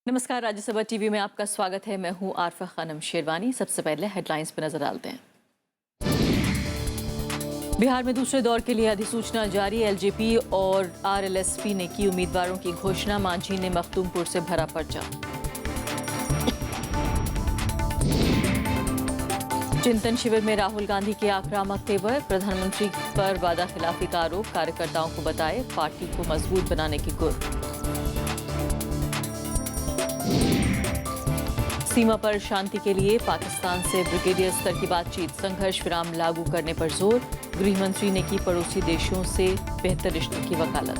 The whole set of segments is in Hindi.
नमस्कार, राज्यसभा टीवी में आपका स्वागत है। मैं हूं आरफा खानम शेरवानी। सबसे पहले हेडलाइंस पर नजर डालते हैं। बिहार में दूसरे दौर के लिए अधिसूचना जारी। एलजेपी और आरएलएसपी ने की उम्मीदवारों की घोषणा। मांझी ने मखदूमपुर से भरा पर्चा। चिंतन शिविर में राहुल गांधी के आक्रामक तेवर। प्रधानमंत्री पर वादा खिलाफी का आरोप। कार्यकर्ताओं को बताए पार्टी को मजबूत बनाने की गुर। सीमा पर शांति के लिए पाकिस्तान से ब्रिगेडियर स्तर की बातचीत। संघर्ष विराम लागू करने पर जोर। गृह मंत्री ने की पड़ोसी देशों से बेहतर रिश्तों की वकालत।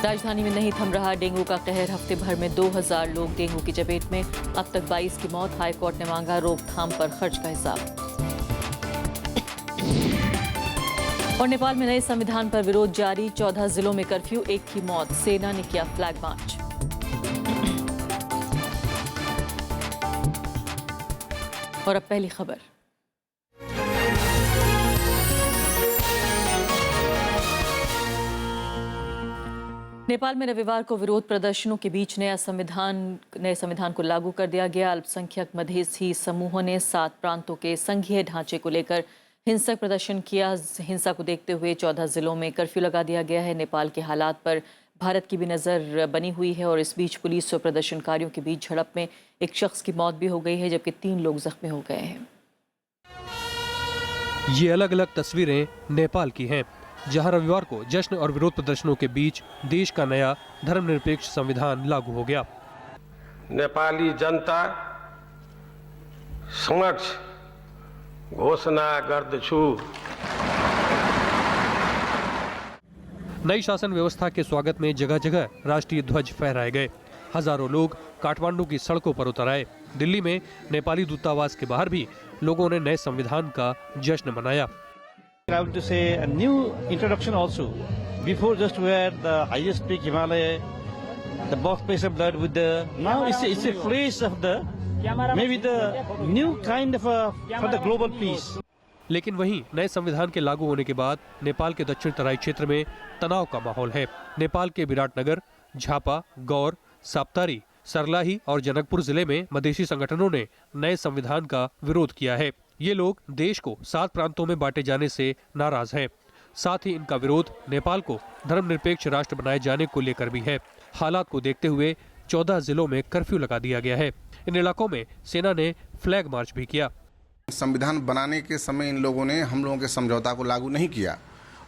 राजधानी में नहीं थम रहा डेंगू का कहर। हफ्ते भर में 2000 लोग डेंगू की चपेट में। अब तक 22 की मौत। हाईकोर्ट ने मांगा रोकथाम पर खर्च का हिसाब। और नेपाल में नए संविधान पर विरोध जारी। 14 जिलों में कर्फ्यू। 1 की मौत। सेना ने किया फ्लैग मार्च। और अब पहली खबर। नेपाल में रविवार को विरोध प्रदर्शनों के बीच नए संविधान को लागू कर दिया गया। अल्पसंख्यक मधेसी समूहों ने 7 प्रांतों के संघीय ढांचे को लेकर हिंसक प्रदर्शन किया। हिंसा को देखते हुए 14 जिलों में कर्फ्यू लगा दिया गया है। नेपाल के हालात पर भारत की भी नज़र बनी हुई है और इस बीच पुलिस और प्रदर्शनकारियों के बीच झड़प में एक शख्स की मौत भी हो गई है, जबकि 3 लोग जख्मी हो गए हैं। ये अलग अलग तस्वीरें नेपाल की हैं, जहां रविवार को जश्न और विरोध प्रदर्शनों के बीच देश का नया धर्मनिरपेक्ष संविधान लागू हो गया। नेपाली जनता समक्ष घोषणा गर्दछु। नई शासन व्यवस्था के स्वागत में जगह जगह राष्ट्रीय ध्वज फहराए गए। हजारों लोग काठमांडू की सड़कों पर उतर आए। दिल्ली में नेपाली दूतावास के बाहर भी लोगों ने नए संविधान का जश्न मनाया। I want to say a new introduction also. Before just where the highest peak Himalaya, the birthplace of blood with the now it's a place of the maybe the new kind of a for the global peace. लेकिन वहीं नए संविधान के लागू होने के बाद नेपाल के दक्षिण तराई क्षेत्र में तनाव का माहौल है। नेपाल के विराटनगर, झापा, गौर, साप्तारी, सरलाही और जनकपुर जिले में मधेसी संगठनों ने नए संविधान का विरोध किया है। ये लोग देश को 7 प्रांतों में बांटे जाने से नाराज हैं। साथ ही इनका विरोध नेपाल को धर्मनिरपेक्ष राष्ट्र बनाए जाने को लेकर भी है। हालात को देखते हुए 14 जिलों में कर्फ्यू लगा दिया गया है। इन इलाकों में सेना ने फ्लैग मार्च भी किया। संविधान बनाने के समय इन लोगों ने हम लोगों के समझौता को लागू नहीं किया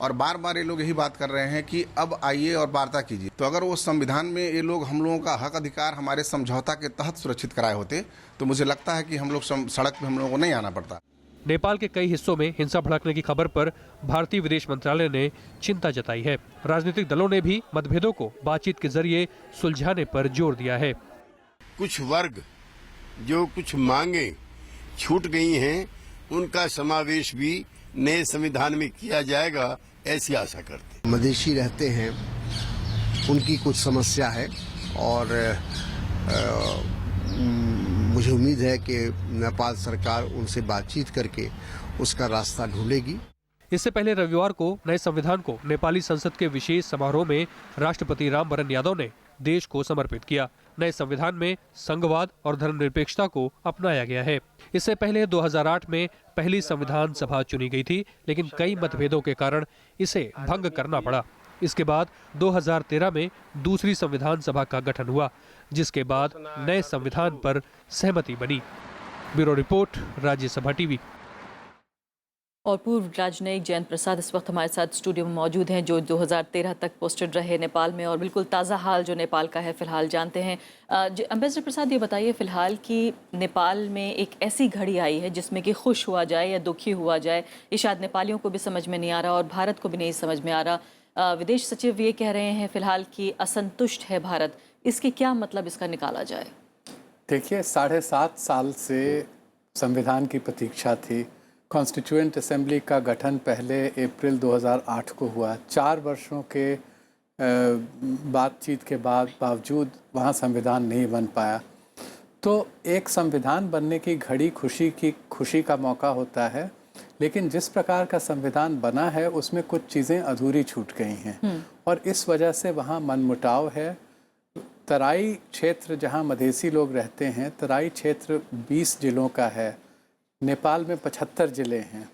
और बार बार ये लोग यही बात कर रहे हैं कि अब आइए और वार्ता कीजिए। तो अगर वो संविधान में ये लोग हम लोगों का हक अधिकार हमारे समझौता के तहत सुरक्षित कराए होते तो मुझे लगता है कि हम लोग सड़क पे हम लोगों को नहीं आना पड़ता। नेपाल के कई हिस्सों में हिंसा भड़कने की खबर पर भारतीय विदेश मंत्रालय ने चिंता जताई है। राजनीतिक दलों ने भी मतभेदों को बातचीत के जरिए सुलझाने पर जोर दिया है। कुछ वर्ग जो कुछ मांगे छूट गई हैं, उनका समावेश भी नए संविधान में किया जाएगा, ऐसी आशा करते हैं। मधेसी रहते हैं, उनकी कुछ समस्या है और मुझे उम्मीद है कि नेपाल सरकार उनसे बातचीत करके उसका रास्ता ढूंढेगी। इससे पहले रविवार को नए संविधान को नेपाली संसद के विशेष समारोह में राष्ट्रपति रामवरण यादव ने देश को समर्पित किया। नए संविधान में संघवाद और धर्मनिरपेक्षता को अपनाया गया है। इससे पहले 2008 में पहली संविधान सभा चुनी गई थी, लेकिन कई मतभेदों के कारण इसे भंग करना पड़ा। इसके बाद 2013 में दूसरी संविधान सभा का गठन हुआ, जिसके बाद नए संविधान पर सहमति बनी। Bureau report, Rajya Sabha TV. और पूर्व राजनयिक जयंत प्रसाद इस वक्त हमारे साथ स्टूडियो में मौजूद हैं, जो 2013 तक पोस्टेड रहे नेपाल में और बिल्कुल ताज़ा हाल जो नेपाल का है फिलहाल जानते हैं। एम्बेसडर प्रसाद, ये बताइए फिलहाल कि नेपाल में एक ऐसी घड़ी आई है जिसमें कि खुश हुआ जाए या दुखी हुआ जाए, ये शायद नेपालियों को भी समझ में नहीं आ रहा और भारत को भी नहीं समझ में आ रहा। विदेश सचिव ये कह रहे हैं फिलहाल कि असंतुष्ट है भारत। इसके क्या मतलब इसका निकाला जाए? देखिए, 7.5 साल से संविधान की प्रतीक्षा थी। कॉन्स्टिट्यूएंट असेंबली का गठन पहले अप्रैल 2008 को हुआ। 4 वर्षों के बातचीत के बावजूद वहाँ संविधान नहीं बन पाया। तो एक संविधान बनने की घड़ी खुशी का मौका होता है लेकिन जिस प्रकार का संविधान बना है उसमें कुछ चीज़ें अधूरी छूट गई हैं और इस वजह से वहाँ मनमुटाव है। तराई क्षेत्र जहाँ मधेसी लोग रहते हैं, तराई क्षेत्र 20 जिलों का है, नेपाल में 75 ज़िले हैं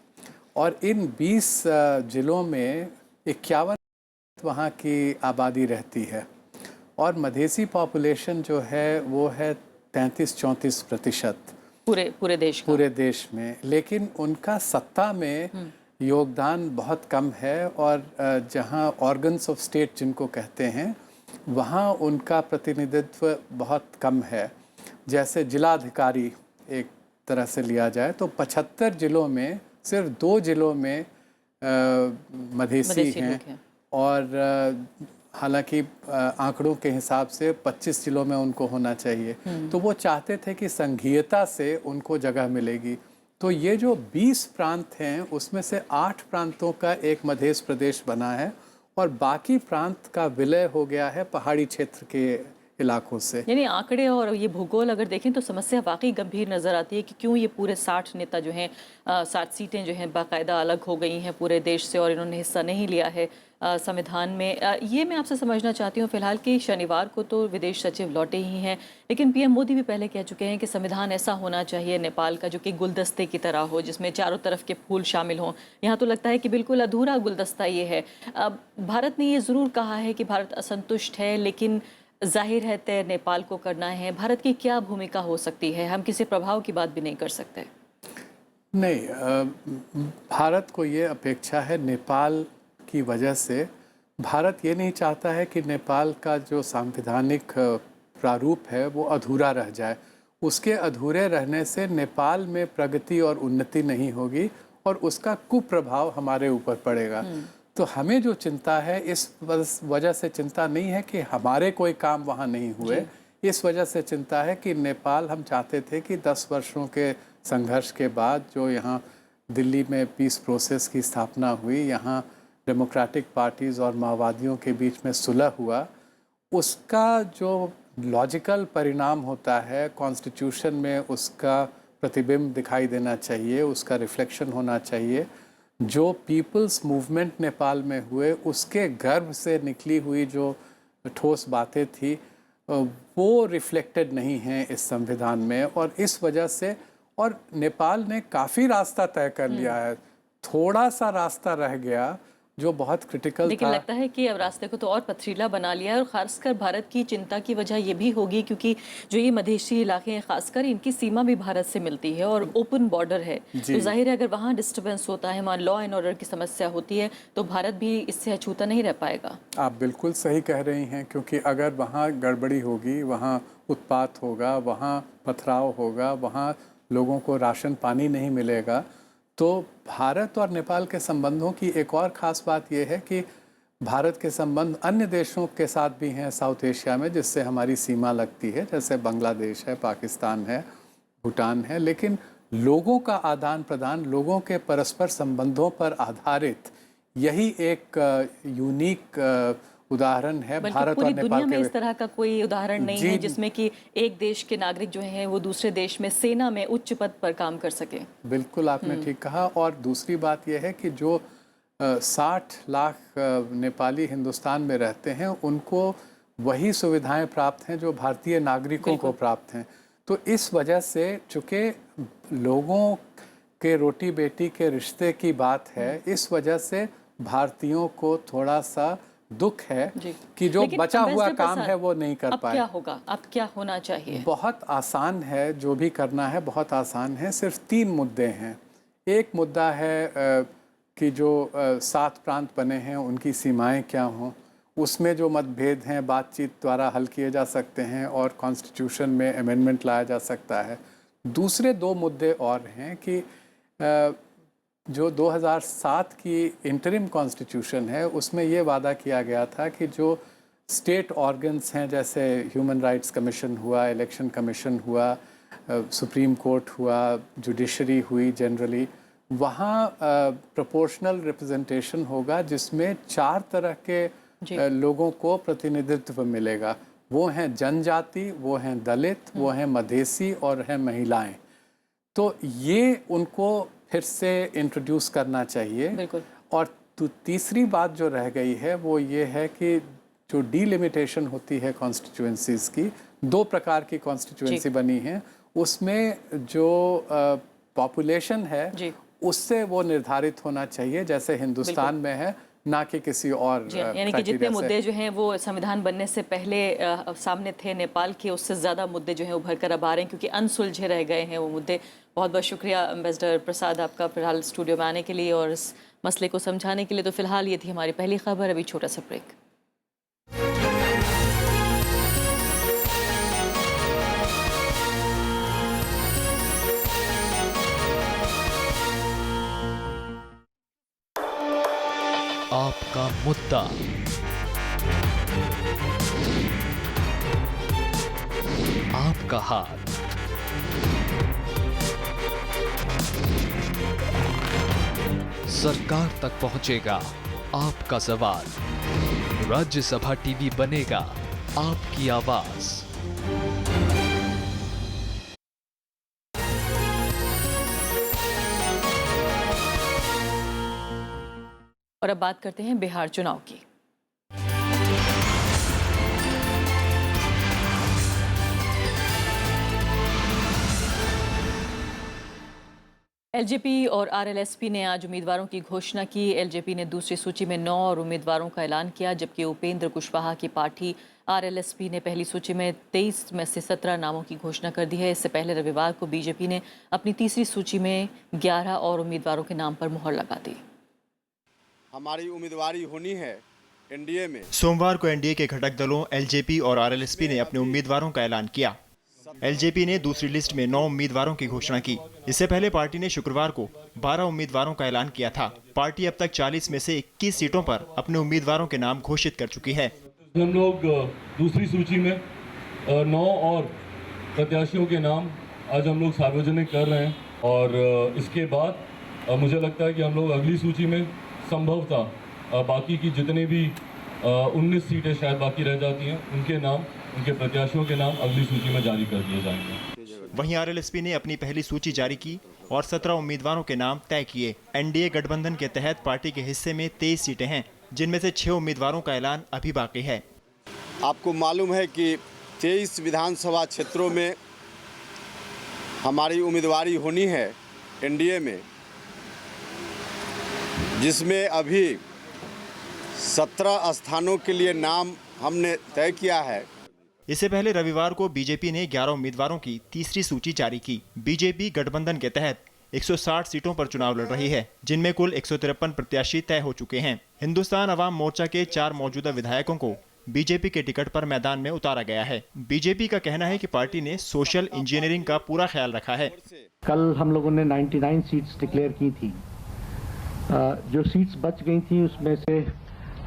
और इन 20 ज़िलों में 51 वहाँ की आबादी रहती है और मधेसी पॉपुलेशन जो है वो है 33-34% पूरे देश का। पूरे देश में। लेकिन उनका सत्ता में योगदान बहुत कम है और जहाँ ऑर्गन्स ऑफ स्टेट जिनको कहते हैं वहाँ उनका प्रतिनिधित्व बहुत कम है। जैसे जिलाधिकारी एक तरह से लिया जाए तो 75 जिलों में सिर्फ 2 जिलों में मधेसी हैं और हालांकि आंकड़ों के हिसाब से 25 जिलों में उनको होना चाहिए। तो वो चाहते थे कि संघीयता से उनको जगह मिलेगी। तो ये जो 20 प्रांत हैं उसमें से 8 प्रांतों का एक मध्य प्रदेश बना है और बाकी प्रांत का विलय हो गया है पहाड़ी क्षेत्र के इलाकों से। यानी आंकड़े और ये भूगोल अगर देखें तो समस्या वाकई गंभीर नज़र आती है कि क्यों ये पूरे 60 नेता जो हैं 60 सीटें जो हैं बाकायदा अलग हो गई हैं पूरे देश से और इन्होंने हिस्सा नहीं लिया है संविधान में। ये मैं आपसे समझना चाहती हूँ फिलहाल कि शनिवार को तो विदेश सचिव लौटे ही हैं, लेकिन पीएम मोदी भी पहले कह चुके हैं कि संविधान ऐसा होना चाहिए नेपाल का जो कि गुलदस्ते की तरह हो, जिसमें चारों तरफ के फूल शामिल हों। यहाँ तो लगता है कि बिल्कुल अधूरा गुलदस्ता ये है। भारत ने ये ज़रूर कहा है कि भारत असंतुष्ट है, लेकिन जाहिर है तय नेपाल को करना है। भारत की क्या भूमिका हो सकती है? हम किसी प्रभाव की बात भी नहीं कर सकते। नहीं, भारत को ये अपेक्षा है नेपाल की वजह से। भारत ये नहीं चाहता है कि नेपाल का जो सांविधानिक प्रारूप है वो अधूरा रह जाए। उसके अधूरे रहने से नेपाल में प्रगति और उन्नति नहीं होगी और उसका कुप्रभाव हमारे ऊपर पड़ेगा। तो हमें जो चिंता है इस वजह से चिंता नहीं है कि हमारे कोई काम वहाँ नहीं हुए, इस वजह से चिंता है कि नेपाल, हम चाहते थे कि 10 वर्षों के संघर्ष के बाद जो यहाँ दिल्ली में पीस प्रोसेस की स्थापना हुई, यहाँ डेमोक्रेटिक पार्टीज़ और माओवादियों के बीच में सुलह हुआ, उसका जो लॉजिकल परिणाम होता है कॉन्स्टिट्यूशन में उसका प्रतिबिंब दिखाई देना चाहिए, उसका रिफ्लेक्शन होना चाहिए। जो पीपल्स मूवमेंट नेपाल में हुए उसके गर्भ से निकली हुई जो ठोस बातें थी वो रिफ्लेक्टेड नहीं हैं इस संविधान में और इस वजह से, और नेपाल ने काफ़ी रास्ता तय कर लिया है, थोड़ा सा रास्ता रह गया जो बहुत क्रिटिकल था। लेकिन लगता है कि अब रास्ते को तो और पथरीला बना लिया है और ख़ासकर भारत की चिंता की वजह ये भी होगी क्योंकि जो ये मधेसी इलाके हैं ख़ासकर इनकी सीमा भी भारत से मिलती है और ओपन बॉर्डर है। तो जाहिर है अगर वहाँ डिस्टर्बेंस होता है, वहाँ लॉ एंड ऑर्डर की समस्या होती है तो भारत भी इससे अछूता नहीं रह पाएगा। आप बिल्कुल सही कह रही हैं, क्योंकि अगर वहाँ गड़बड़ी होगी, वहाँ उत्पात होगा, वहाँ पथराव होगा, वहाँ लोगों को राशन पानी नहीं मिलेगा, तो भारत और नेपाल के संबंधों की एक और ख़ास बात यह है कि भारत के संबंध अन्य देशों के साथ भी हैं साउथ एशिया में जिससे हमारी सीमा लगती है, जैसे बांग्लादेश है, पाकिस्तान है, भूटान है। लेकिन लोगों का आदान प्रदान, लोगों के परस्पर संबंधों पर आधारित यही एक यूनिक उदाहरण है भारत और नेपाल दुनिया में के। इस तरह का कोई उदाहरण नहीं है जिसमें कि एक देश के नागरिक जो हैं वो दूसरे देश में सेना में उच्च पद पर काम कर सके। बिल्कुल आपने ठीक कहा। और दूसरी बात यह है कि जो 60 लाख नेपाली हिंदुस्तान में रहते हैं उनको वही सुविधाएं प्राप्त हैं जो भारतीय नागरिकों को प्राप्त हैं। तो इस वजह से चूँकि लोगों के रोटी बेटी के रिश्ते की बात है, इस वजह से भारतीयों को थोड़ा सा दुख है कि जो बचा हुआ काम है वो नहीं कर पाए। क्या होगा, अब क्या होना चाहिए? बहुत आसान है, जो भी करना है बहुत आसान है। सिर्फ 3 मुद्दे हैं। एक मुद्दा है कि जो 7 प्रांत बने हैं उनकी सीमाएं क्या हों, उसमें जो मतभेद हैं बातचीत द्वारा हल किए जा सकते हैं और कॉन्स्टिट्यूशन में अमेंडमेंट लाया जा सकता है। दूसरे 2 मुद्दे और हैं कि जो 2007 की इंटरिम कॉन्स्टिट्यूशन है उसमें ये वादा किया गया था कि जो स्टेट ऑर्गन्स हैं जैसे ह्यूमन राइट्स कमीशन हुआ, इलेक्शन कमीशन हुआ, सुप्रीम कोर्ट हुआ, जुडिशरी हुई, जनरली वहाँ प्रोपोर्शनल रिप्रेजेंटेशन होगा जिसमें 4 तरह के लोगों को प्रतिनिधित्व मिलेगा। वो हैं जनजाति, वो हैं दलित, वो हैं मधेसी और हैं महिलाएं। तो ये उनको फिर से इंट्रोड्यूस करना चाहिए। बिल्कुल। और तीसरी बात जो रह गई है वो ये है कि जो डिलिमिटेशन होती है कॉन्स्टिट्यूएंसीज़ की, 2 प्रकार की कॉन्स्टिट्यूएंसी बनी है, उसमें जो पॉपुलेशन है उससे वो निर्धारित होना चाहिए जैसे हिंदुस्तान में है, ना कि किसी और यानी कि जितने मुद्दे जो हैं वो संविधान बनने से पहले सामने थे नेपाल के, उससे ज़्यादा मुद्दे जो हैं उभर कर अब आ रहे हैं क्योंकि अनसुलझे रह गए हैं वो मुद्दे। बहुत बहुत शुक्रिया एम्बेसडर प्रसाद आपका फिलहाल स्टूडियो में आने के लिए और इस मसले को समझाने के लिए। तो फिलहाल ये थी हमारी पहली खबर, अभी छोटा सा ब्रेक। आपका मुद्दा, आपका हाथ, सरकार तक पहुंचेगा आपका सवाल, राज्यसभा टीवी बनेगा आपकी आवाज। और अब बात करते हैं बिहार चुनाव की। एलजेपी और आरएलएसपी ने आज उम्मीदवारों की घोषणा की। एलजेपी ने दूसरी सूची में 9 और उम्मीदवारों का ऐलान किया, जबकि उपेंद्र कुशवाहा की पार्टी आरएलएसपी ने पहली सूची में 23 में से 17 नामों की घोषणा कर दी है। इससे पहले रविवार को बीजेपी ने अपनी तीसरी सूची में 11 और उम्मीदवारों के नाम पर मुहर लगा दी। हमारी उम्मीदवारी होनी है एनडीए में। सोमवार को एनडीए के घटक दलों एलजेपी और आरएलएसपी ने अपने उम्मीदवारों का ऐलान किया। एलजेपी ने दूसरी लिस्ट में 9 उम्मीदवारों की घोषणा की। इससे पहले पार्टी ने शुक्रवार को 12 उम्मीदवारों का ऐलान किया था। पार्टी अब तक 40 में से 21 सीटों पर अपने उम्मीदवारों के नाम घोषित कर चुकी है। हम लोग दूसरी सूची में 9 और प्रत्याशियों के नाम आज हम लोग सार्वजनिक कर रहे हैं और इसके बाद मुझे लगता है कि हम लोग अगली सूची में संभवतः बाकी की जितने भी 19 सीटें शायद बाकी रह जाती हैं, उनके नाम, उनके प्रत्याशियों के नाम अगली सूची में जारी कर दिए जाएंगे। वहीं आरएलएसपी ने अपनी पहली सूची जारी की और 17 उम्मीदवारों के नाम तय किए। एनडीए गठबंधन के तहत पार्टी के हिस्से में 23 सीटें हैं, जिनमें से 6 उम्मीदवारों का ऐलान अभी बाकी है। आपको मालूम है कि 23 विधानसभा क्षेत्रों में हमारी उम्मीदवारी होनी है एनडीए में, जिसमें अभी 17 स्थानों के लिए नाम हमने तय किया है। इससे पहले रविवार को बीजेपी ने 11 उम्मीदवारों की तीसरी सूची जारी की। बीजेपी गठबंधन के तहत 160 सीटों पर चुनाव लड़ रही है, जिनमें कुल 153 प्रत्याशी तय हो चुके हैं। हिंदुस्तान अवाम मोर्चा के 4 मौजूदा विधायकों को बीजेपी के टिकट पर मैदान में उतारा गया है। बीजेपी का कहना है कि पार्टी ने सोशल इंजीनियरिंग का पूरा ख्याल रखा है। कल हम लोगों ने 99 सीट्स डिक्लेयर की थी। जो सीट्स बच गई थी उसमें से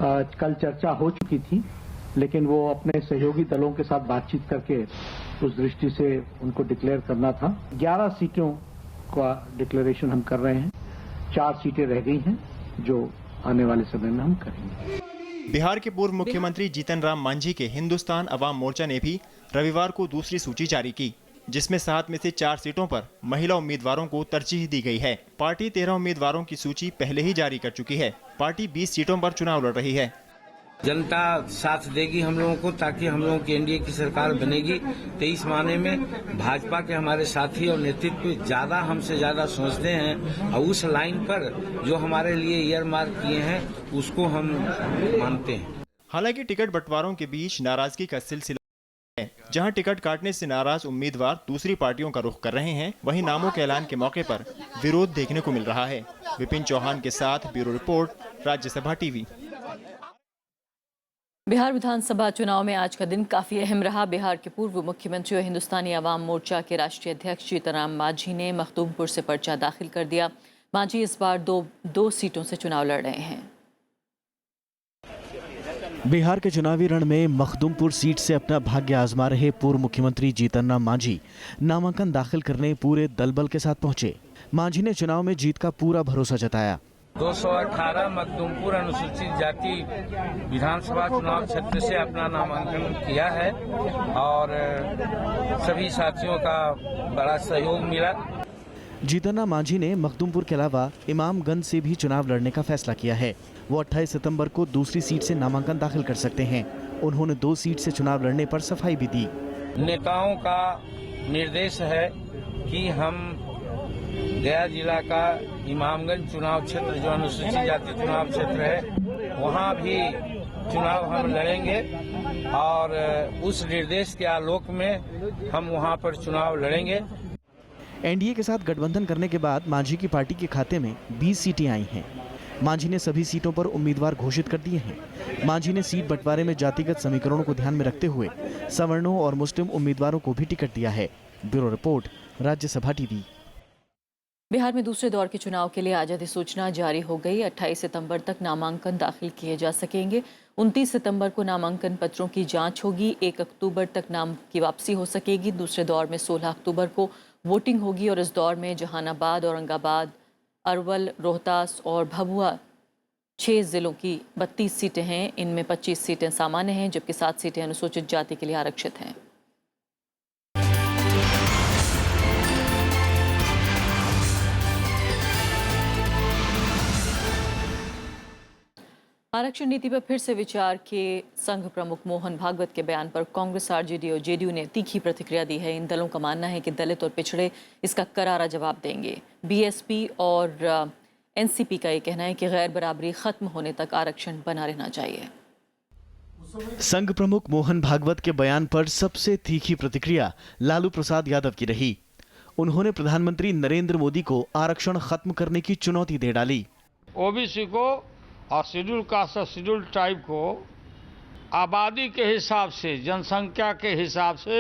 कल चर्चा हो चुकी थी, लेकिन वो अपने सहयोगी दलों के साथ बातचीत करके उस दृष्टि से उनको डिक्लेयर करना था। 11 सीटों का डिक्लेरेशन हम कर रहे हैं, 4 सीटें रह गई हैं जो आने वाले समय में हम करेंगे। बिहार के पूर्व मुख्यमंत्री जीतन राम मांझी के हिंदुस्तान अवाम मोर्चा ने भी रविवार को दूसरी सूची जारी की, जिसमें 7 में से 4 सीटों पर महिला उम्मीदवारों को तरजीह दी गई है। पार्टी 13 उम्मीदवारों की सूची पहले ही जारी कर चुकी है। पार्टी 20 सीटों पर चुनाव लड़ रही है। जनता साथ देगी हम लोगों को, ताकि हम लोगों की एनडीए की सरकार बनेगी। 23 माने में भाजपा के हमारे साथी और नेतृत्व ज्यादा हमसे ज्यादा सोचते हैं और उस लाइन पर जो हमारे लिए ईयर मार्क किए हैं उसको हम मानते हैं। हालांकि टिकट बंटवारों के बीच नाराजगी का सिलसिला है। जहां टिकट काटने से नाराज उम्मीदवार दूसरी पार्टियों का रुख कर रहे हैं, वहीं नामों के ऐलान के मौके पर विरोध देखने को मिल रहा है। विपिन चौहान के साथ bureau report, Rajya Sabha TV. Bihar विधानसभा चुनाव में आज का दिन काफ़ी अहम रहा। बिहार के पूर्व मुख्यमंत्री और हिंदुस्तानी अवाम मोर्चा के राष्ट्रीय अध्यक्ष जीतन राम मांझी ने मखदूमपुर से पर्चा दाखिल कर दिया। मांझी इस बार दो सीटों से चुनाव लड़ रहे हैं। बिहार के चुनावी रण में मखदूमपुर सीट से अपना भाग्य आजमा रहे पूर्व मुख्यमंत्री जीतन राम मांझी नामांकन दाखिल करने पूरे दलबल के साथ पहुंचे। मांझी ने चुनाव में जीत का पूरा भरोसा जताया। 218 मखदूमपुर अनुसूचित जाति विधानसभा चुनाव क्षेत्र से अपना नामांकन किया है और सभी साथियों का बड़ा सहयोग मिला। जीतन मांझी ने मखदुमपुर के अलावा इमामगंज से भी चुनाव लड़ने का फैसला किया है। वो 28 सितंबर को दूसरी सीट से नामांकन दाखिल कर सकते हैं। उन्होंने 2 सीट से चुनाव लड़ने पर सफाई भी दी। नेताओं का निर्देश है कि हम गया जिला का इमामगंज चुनाव क्षेत्र जो अनुसूचित जाति चुनाव क्षेत्र है वहाँ भी चुनाव हम लड़ेंगे और उस निर्देश के आलोक में हम वहाँ पर चुनाव लड़ेंगे। एनडीए के साथ गठबंधन करने के बाद मांझी की पार्टी के खाते में 20 सीटें आई हैं। मांझी ने सभी सीटों पर उम्मीदवार घोषित कर दिए हैं। मांझी ने सीट बंटवारे में जातिगत समीकरणों को ध्यान में रखते हुए सवर्णों और मुस्लिम उम्मीदवारों को भी टिकट दिया है। Bureau report, Rajya Sabha TV. Bihar में दूसरे दौर के चुनाव के लिए आज अधिसूचना जारी हो गई। 28 सितंबर तक नामांकन दाखिल किए जा सकेंगे। 29 सितंबर को नामांकन पत्रों की जांच होगी। 1 अक्टूबर तक नाम की वापसी हो सकेगी। दूसरे दौर में 16 अक्टूबर को वोटिंग होगी और इस दौर में जहानाबाद, औरंगाबाद, अरवल, रोहतास और भभुआ 6 जिलों की 32 सीटें हैं। इनमें 25 सीटें सामान्य हैं जबकि 7 सीटें अनुसूचित जाति के लिए आरक्षित हैं। आरक्षण नीति पर फिर से विचार के संघ प्रमुख मोहन भागवत के बयान पर कांग्रेस, आरजेडी और जेडीयू ने तीखी प्रतिक्रिया दी है। इन दलों का मानना है कि दलित और पिछड़े इसका करारा जवाब देंगे। बीएसपी और एनसीपी का ये कहना है कि गैर बराबरी खत्म होने तक आरक्षण बना रहना चाहिए। संघ प्रमुख मोहन भागवत के बयान पर सबसे तीखी प्रतिक्रिया लालू प्रसाद यादव की रही। उन्होंने प्रधानमंत्री नरेंद्र मोदी को आरक्षण खत्म करने की चुनौती दे डाली। ओबीसी को और शेड्यूल कास्ट और शेड्यूल ट्राइब को आबादी के हिसाब से, जनसंख्या के हिसाब से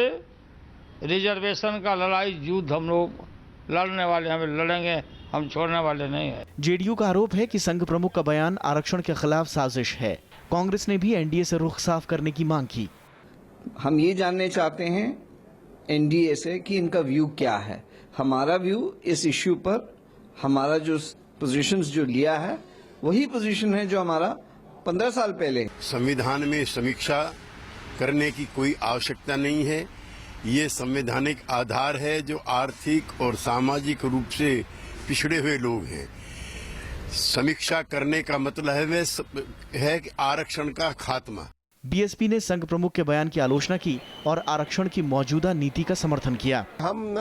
रिजर्वेशन का लड़ाई युद्ध हम लोग लड़ने वाले, हमें लड़ेंगे, हम छोड़ने वाले नहीं है। जेडीयू का आरोप है कि संघ प्रमुख का बयान आरक्षण के खिलाफ साजिश है। कांग्रेस ने भी एनडीए से रुख साफ करने की मांग की। हम ये जानने चाहते हैं एनडीए से कि इनका व्यू क्या है। हमारा व्यू इस इश्यू पर, हमारा जो पोजीशंस जो लिया है वही पोजीशन है जो हमारा 15 साल पहले। संविधान में समीक्षा करने की कोई आवश्यकता नहीं है। ये संवैधानिक आधार है जो आर्थिक और सामाजिक रूप से पिछड़े हुए लोग हैं। समीक्षा करने का मतलब है कि आरक्षण का खात्मा। बीएसपी ने संघ प्रमुख के बयान की आलोचना की और आरक्षण की मौजूदा नीति का समर्थन किया। हम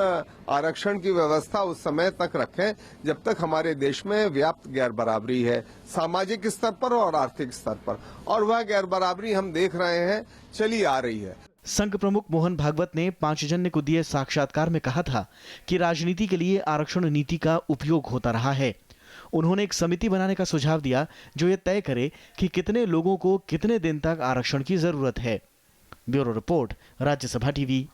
आरक्षण की व्यवस्था उस समय तक रखें जब तक हमारे देश में व्याप्त गैर बराबरी है, सामाजिक स्तर पर और आर्थिक स्तर पर, और वह गैर बराबरी हम देख रहे हैं चली आ रही है। संघ प्रमुख मोहन भागवत ने पांचजन्य को दिए साक्षात्कार में कहा था कि राजनीति के लिए आरक्षण नीति का उपयोग होता रहा है। उन्होंने एक समिति बनाने का सुझाव दिया जो ये तय करे कि कितने लोगों को कितने दिन तक आरक्षण की जरूरत है। Bureau report, Rajya Sabha TV.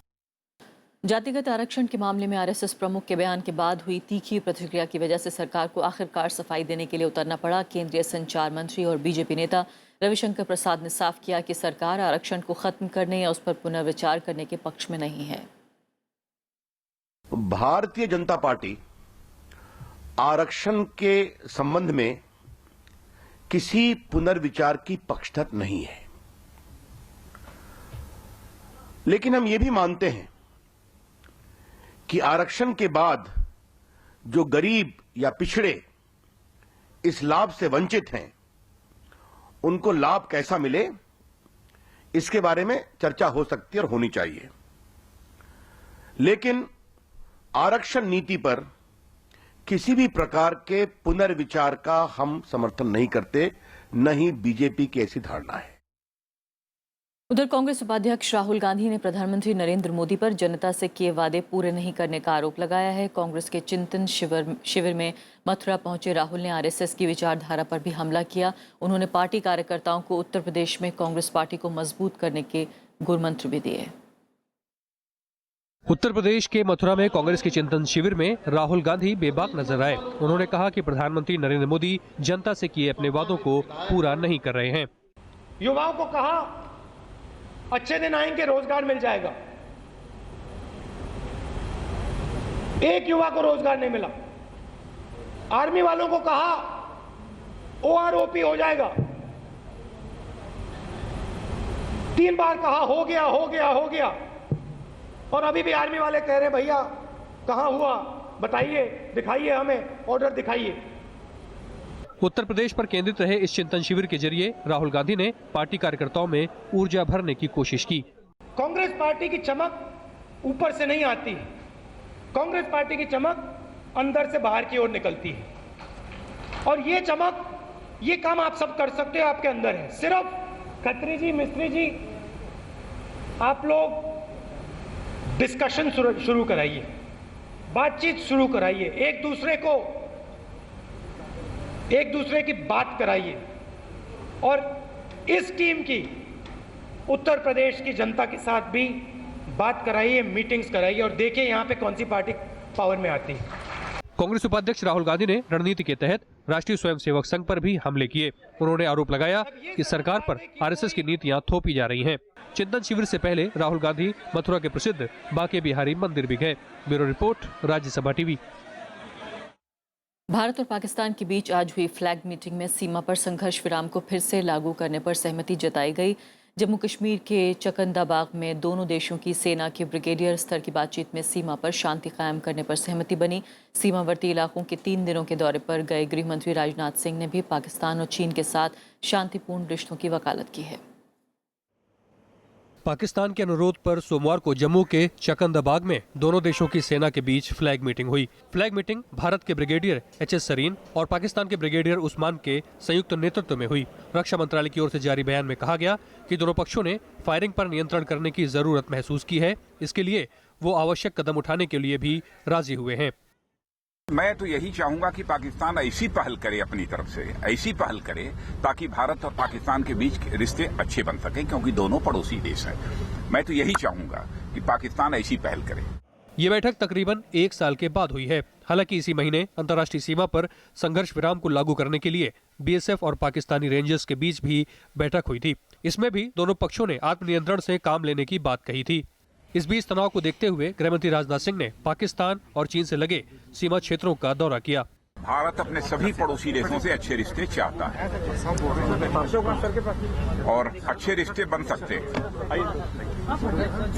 जातिगत आरक्षण के मामले में आरएसएस प्रमुख के बयान के बाद हुई तीखी प्रतिक्रिया की वजह से सरकार को आखिरकार सफाई देने के लिए उतरना पड़ा। केंद्रीय संचार मंत्री और बीजेपी नेता रविशंकर प्रसाद ने साफ किया कि सरकार आरक्षण को खत्म करने या उस पर पुनर्विचार करने के पक्ष में नहीं है। भारतीय जनता पार्टी आरक्षण के संबंध में किसी पुनर्विचार की पक्षधर नहीं है, लेकिन हम ये भी मानते हैं कि आरक्षण के बाद जो गरीब या पिछड़े इस लाभ से वंचित हैं, उनको लाभ कैसा मिले, इसके बारे में चर्चा हो सकती है और होनी चाहिए। लेकिन आरक्षण नीति पर किसी भी प्रकार के पुनर्विचार का हम समर्थन नहीं करते, न ही बीजेपी की ऐसी धारणा है। उधर कांग्रेस उपाध्यक्ष राहुल गांधी ने प्रधानमंत्री नरेंद्र मोदी पर जनता से किए वादे पूरे नहीं करने का आरोप लगाया है। कांग्रेस के चिंतन शिविर में मथुरा पहुंचे राहुल ने आरएसएस की विचारधारा पर भी हमला किया। उन्होंने पार्टी कार्यकर्ताओं को उत्तर प्रदेश में कांग्रेस पार्टी को मजबूत करने के गुरमंत्र भी दिए। उत्तर प्रदेश के मथुरा में कांग्रेस के चिंतन शिविर में राहुल गांधी बेबाक नजर आए। उन्होंने कहा कि प्रधानमंत्री नरेंद्र मोदी जनता से किए अपने वादों को पूरा नहीं कर रहे हैं। युवाओं को कहा अच्छे दिन आएंगे, रोजगार मिल जाएगा। एक युवा को रोजगार नहीं मिला। आर्मी वालों को कहा ओआरओपी हो जाएगा। 3 बार कहा हो गया, और अभी भी आर्मी वाले कह रहे भैया कहां हुआ, बताइए, दिखाइए हमें ऑर्डर दिखाइए। उत्तर प्रदेश पर केंद्रित रहे इस चिंतन शिविर के जरिए राहुल गांधी ने पार्टी कार्यकर्ताओं में ऊर्जा भरने की कोशिश की। कांग्रेस पार्टी की चमक ऊपर से नहीं आती है, कांग्रेस पार्टी की चमक अंदर से बाहर की ओर निकलती है, और ये चमक, ये काम आप सब कर सकते हो, आपके अंदर है। सिर्फ खत्री जी, मिस्त्री जी, आप लोग डिस्कशन शुरू कराइए, बातचीत शुरू कराइए, एक दूसरे की बात कराइए, और इस टीम की उत्तर प्रदेश की जनता के साथ भी बात कराइए, मीटिंग्स कराइए, और देखिए यहाँ पे कौन सी पार्टी पावर में आती है। कांग्रेस उपाध्यक्ष राहुल गांधी ने रणनीति के तहत राष्ट्रीय स्वयंसेवक संघ पर भी हमले किए। उन्होंने आरोप लगाया कि सरकार पर आरएसएस की नीतियां थोपी जा रही हैं। चिंतन शिविर से पहले राहुल गांधी मथुरा के प्रसिद्ध बांके बिहारी मंदिर भी गए। Bureau report, Rajya Sabha TV. Bharat और पाकिस्तान के बीच आज हुई फ्लैग मीटिंग में सीमा पर संघर्ष विराम को फिर से लागू करने पर सहमति जताई गई। जम्मू कश्मीर के चकंदाबाग में दोनों देशों की सेना के ब्रिगेडियर स्तर की बातचीत में सीमा पर शांति कायम करने पर सहमति बनी। सीमावर्ती इलाकों के 3 दिनों के दौरे पर गए गृह मंत्री राजनाथ सिंह ने भी पाकिस्तान और चीन के साथ शांतिपूर्ण रिश्तों की वकालत की है। पाकिस्तान के अनुरोध पर सोमवार को जम्मू के चकंदाबाग में दोनों देशों की सेना के बीच फ्लैग मीटिंग हुई। फ्लैग मीटिंग भारत के ब्रिगेडियर एचएस सरीन और पाकिस्तान के ब्रिगेडियर उस्मान के संयुक्त नेतृत्व में हुई। रक्षा मंत्रालय की ओर से जारी बयान में कहा गया कि दोनों पक्षों ने फायरिंग पर नियंत्रण करने की जरूरत महसूस की है। इसके लिए वो आवश्यक कदम उठाने के लिए भी राजी हुए हैं। मैं तो यही चाहूंगा कि पाकिस्तान ऐसी पहल करे, अपनी तरफ से ऐसी पहल करे ताकि भारत और पाकिस्तान के बीच रिश्ते अच्छे बन सकें, क्योंकि दोनों पड़ोसी देश हैं। मैं तो यही चाहूंगा कि पाकिस्तान ऐसी पहल करे। ये बैठक तकरीबन 1 साल के बाद हुई है। हालांकि इसी महीने अंतर्राष्ट्रीय सीमा पर संघर्ष विराम को लागू करने के लिए बीएसएफ और पाकिस्तानी रेंजर्स के बीच भी बैठक हुई थी। इसमें भी दोनों पक्षों ने आत्मनियंत्रण से काम लेने की बात कही थी। इस बीच तनाव को देखते हुए गृहमंत्री राजनाथ सिंह ने पाकिस्तान और चीन से लगे सीमा क्षेत्रों का दौरा किया। भारत अपने सभी पड़ोसी देशों से अच्छे रिश्ते चाहता है और अच्छे रिश्ते बन सकते हैं,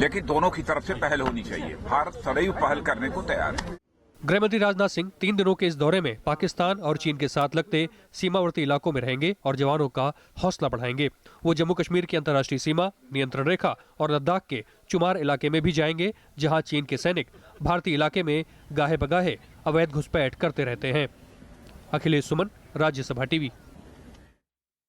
लेकिन दोनों की तरफ से पहल होनी चाहिए। भारत सदैव पहल करने को तैयार है। गृहमंत्री राजनाथ सिंह 3 दिनों के इस दौरे में पाकिस्तान और चीन के साथ लगते सीमावर्ती इलाकों में रहेंगे और जवानों का हौसला बढ़ाएंगे। वो जम्मू कश्मीर की अंतर्राष्ट्रीय सीमा, नियंत्रण रेखा और लद्दाख के चुमार इलाके में भी जाएंगे, जहां चीन के सैनिक भारतीय इलाके में गाहे बगाहे अवैध घुसपैठ करते रहते हैं। अखिलेश सुमन, राज्यसभा टीवी।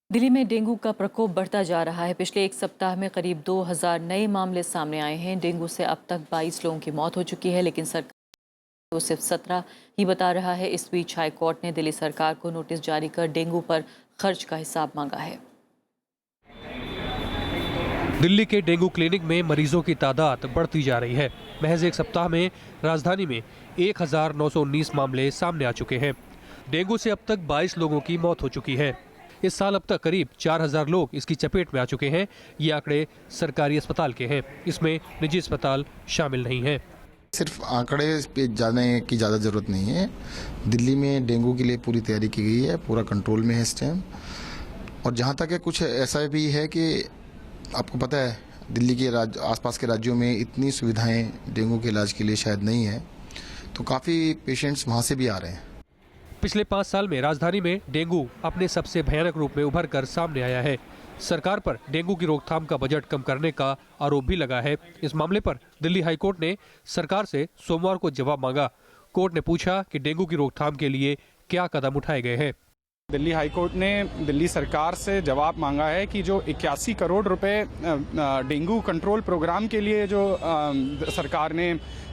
दिल्ली में डेंगू का प्रकोप बढ़ता जा रहा है। पिछले 1 सप्ताह में करीब 2000 नए मामले सामने आए हैं। डेंगू से अब तक 22 लोगों की मौत हो चुकी है, लेकिन सरकार तो सिर्फ 17 ही बता रहा है। इस बीच हाई कोर्ट ने दिल्ली सरकार को नोटिस जारी कर डेंगू पर खर्च का हिसाब मांगा है। दिल्ली के डेंगू क्लिनिक में मरीजों की तादाद बढ़ती जा रही है। महज 1 सप्ताह में राजधानी में 1919 मामले सामने आ चुके हैं। डेंगू से अब तक 22 लोगों की मौत हो चुकी है। इस साल अब तक करीब 4000 लोग इसकी चपेट में आ चुके हैं। ये आंकड़े सरकारी अस्पताल के हैं, इसमें निजी अस्पताल शामिल नहीं है। सिर्फ आंकड़े पे जाने की ज़्यादा ज़रूरत नहीं है। दिल्ली में डेंगू के लिए पूरी तैयारी की गई है, पूरा कंट्रोल में है इस टाइम। और जहाँ तक है, कुछ ऐसा भी है कि आपको पता है दिल्ली के आसपास के राज्यों में इतनी सुविधाएं डेंगू के इलाज के लिए शायद नहीं है, तो काफ़ी पेशेंट्स वहाँ से भी आ रहे हैं। पिछले 5 साल में राजधानी में डेंगू अपने सबसे भयानक रूप में उभर कर सामने आया है। सरकार पर डेंगू की रोकथाम का बजट कम करने का आरोप भी लगा है। इस मामले पर दिल्ली हाई कोर्ट ने सरकार से सोमवार को जवाब मांगा। कोर्ट ने पूछा कि डेंगू की रोकथाम के लिए क्या कदम उठाए गए हैं। दिल्ली हाई कोर्ट ने दिल्ली सरकार से जवाब मांगा है कि जो 81 करोड़ रुपए डेंगू कंट्रोल प्रोग्राम के लिए जो सरकार ने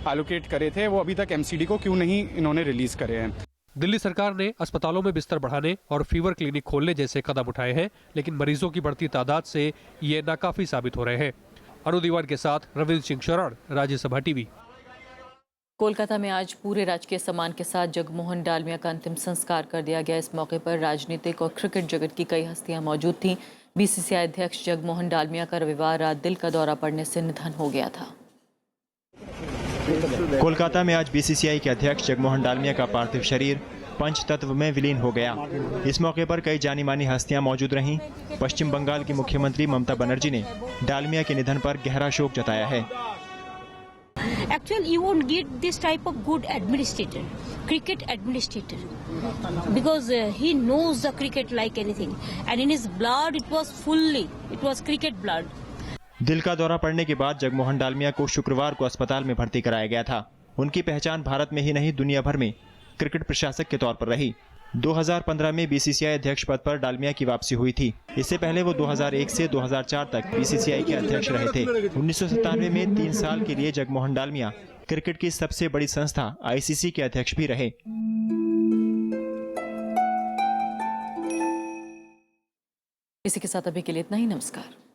एलोकेट करे थे, वो अभी तक एमसीडी को क्यों नहीं इन्होंने रिलीज करे हैं। दिल्ली सरकार ने अस्पतालों में बिस्तर बढ़ाने और फीवर क्लिनिक खोलने जैसे कदम उठाए हैं, लेकिन मरीजों की बढ़ती तादाद से ये नाकाफी साबित हो रहे हैं। अनु दीवान के साथ रविंद्र सिंह शरण, राज्यसभा टीवी। कोलकाता में आज पूरे राजकीय सम्मान के साथ जगमोहन डालमिया का अंतिम संस्कार कर दिया गया। इस मौके पर राजनीतिक और क्रिकेट जगत की कई हस्तियां मौजूद थीं। बीसीसीआई अध्यक्ष जगमोहन डालमिया का रविवार रात दिल का दौरा पड़ने से निधन हो गया था। कोलकाता में आज बीसीसीआई के अध्यक्ष जगमोहन डालमिया का पार्थिव शरीर पंचतत्व में विलीन हो गया। इस मौके पर कई जानी मानी हस्तियां मौजूद रहीं। पश्चिम बंगाल की मुख्यमंत्री ममता बनर्जी ने डालमिया के निधन पर गहरा शोक जताया है। Actually, you won't get this type of good administrator, cricket administrator, because he knows the cricket like anything, and in his blood it was cricket blood. दिल का दौरा पड़ने के बाद जगमोहन डालमिया को शुक्रवार को अस्पताल में भर्ती कराया गया था। उनकी पहचान भारत में ही नहीं दुनिया भर में क्रिकेट प्रशासक के तौर पर रही। 2015 में बीसीसीआई अध्यक्ष पद पर डालमिया की वापसी हुई थी। इससे पहले वो 2001 से 2004 तक बीसीसीआई के अध्यक्ष रहे थे। 1997 में 3 साल के लिए जगमोहन डालमिया क्रिकेट की सबसे बड़ी संस्था आईसीसी के अध्यक्ष भी रहे। इसी के साथ अभी के लिए इतना ही। नमस्कार।